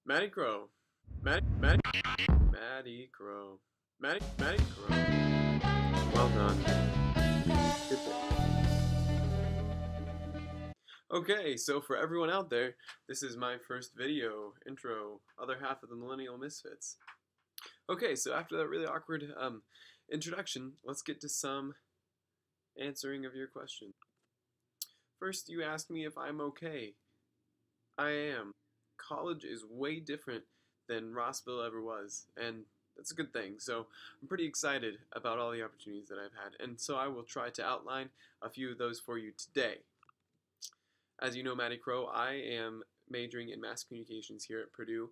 Matty Crow. Matty Crow. Matty Crow. Well done. Good thing. Okay, so for everyone out there, this is my first video, intro, other half of the Millennial Misfits. Okay, so after that really awkward introduction, let's get to some answering of your question. First, you asked me if I'm okay. I am. College is way different than Rossville ever was, and that's a good thing. So I'm pretty excited about all the opportunities that I've had, and so I will try to outline a few of those for you today. As you know, Matty Crow, I am majoring in mass communications here at Purdue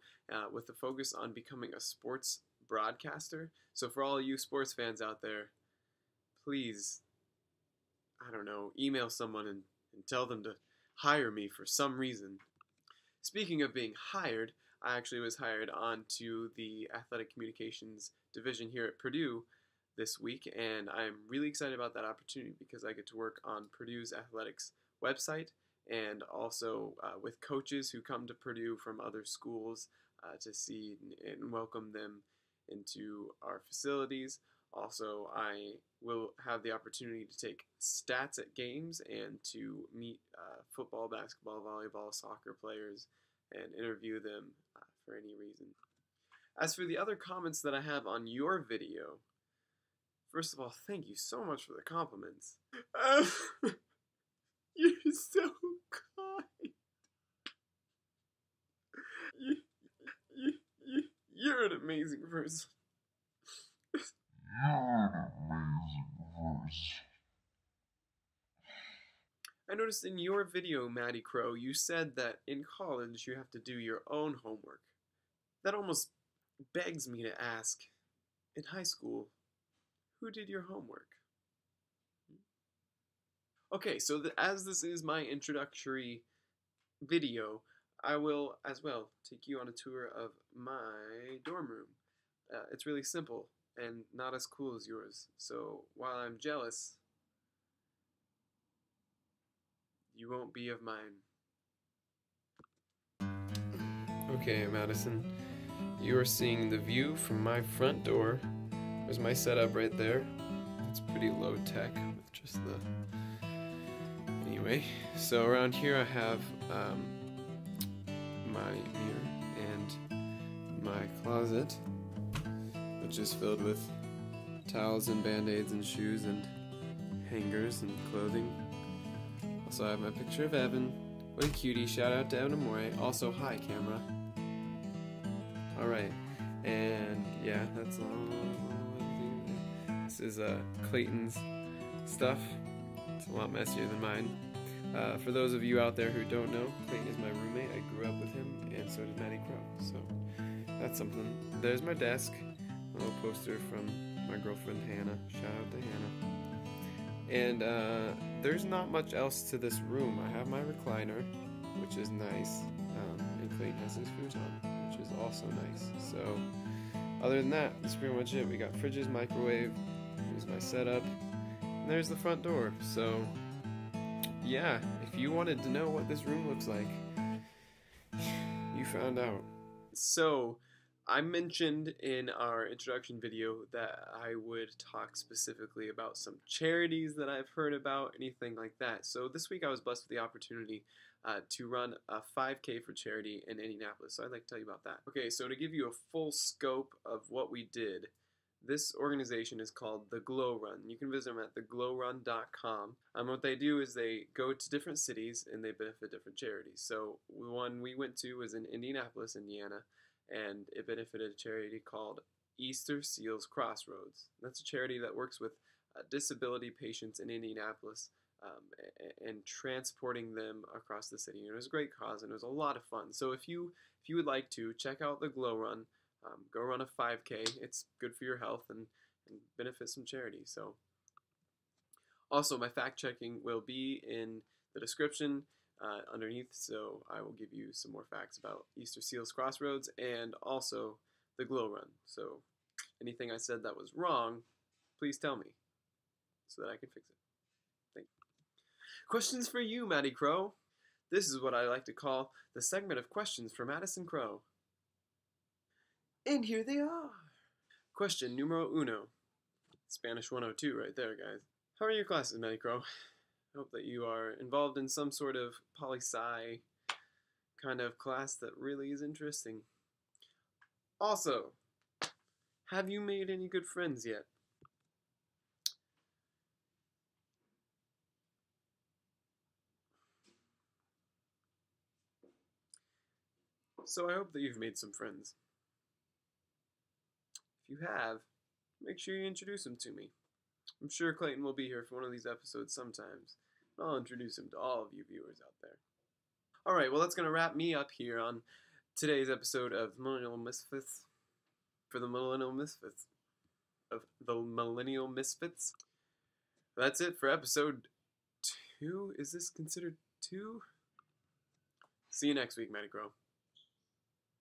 with a focus on becoming a sports broadcaster. So for all you sports fans out there, please, I don't know, email someone and tell them to hire me for some reason. Speaking of being hired, I actually was hired onto the athletic communications division here at Purdue this week, and I'm really excited about that opportunity because I get to work on Purdue's athletics website and also with coaches who come to Purdue from other schools to see and welcome them into our facilities. Also, I will have the opportunity to take stats at games and to meet football, basketball, volleyball, soccer players and interview them for any reason. As for the other comments that I have on your video, first of all, thank you so much for the compliments. You're so kind. You're an amazing person. I noticed in your video, Matty Crow, you said that in college you have to do your own homework. That almost begs me to ask, in high school, who did your homework? Okay, so as this is my introductory video, I will as well take you on a tour of my dorm room. It's really simple and not as cool as yours, so while I'm jealous, you won't be of mine. Okay, Madison, you are seeing the view from my front door. There's my setup right there. It's pretty low tech with just the... Anyway, so around here I have my mirror and my closet, which is filled with towels and band-aids and shoes and hangers and clothing. Also, I have my picture of Evan. What a cutie. Shout out to Evan Amore. Also, hi, camera. Alright. And, yeah, that's all. This is Clayton's stuff. It's a lot messier than mine. For those of you out there who don't know, Clayton is my roommate. I grew up with him, and so did Matty Crow. So, that's something. There's my desk. A little poster from my girlfriend, Hannah. Shout out to Hannah. And there's not much else to this room. I have my recliner, which is nice, and Clayton has his futon, which is also nice. So other than that, that's pretty much it. We got fridges, microwave, here's my setup, and there's the front door. So yeah, if you wanted to know what this room looks like, you found out. So I mentioned in our introduction video that I would talk specifically about some charities that I've heard about, anything like that. So this week I was blessed with the opportunity to run a 5K for charity in Indianapolis. So I'd like to tell you about that. Okay, so to give you a full scope of what we did, this organization is called The Glow Run. You can visit them at theglowrun.com. What they do is they go to different cities and they benefit different charities. So the one we went to was in Indianapolis, Indiana, and it benefited a charity called Easter Seals Crossroads. That's a charity that works with disability patients in Indianapolis and transporting them across the city. And it was a great cause, and it was a lot of fun. So if you would like to, check out the Glow Run. Go run a 5K. It's good for your health and benefit some charity. So also, my fact checking will be in the description underneath, so I will give you some more facts about Easter Seals Crossroads and also the Glow Run. So anything I said that was wrong, please tell me so that I can fix it. Thank you. Questions for you, Matty Crow. This is what I like to call the segment of questions for Madison Crow. And here they are. Question numero uno. Spanish 102 right there, guys. How are your classes, Medicro? I hope that you are involved in some sort of poli-sci kind of class that really is interesting. Also, have you made any good friends yet? So I hope that you've made some friends. If you have, make sure you introduce them to me. I'm sure Clayton will be here for one of these episodes sometimes. I'll introduce him to all of you viewers out there. Alright, well that's going to wrap me up here on today's episode of Millennial Misfits. For the Millennial Misfits. Of the Millennial Misfits. That's it for episode 2. Is this considered 2? See you next week, Medicro.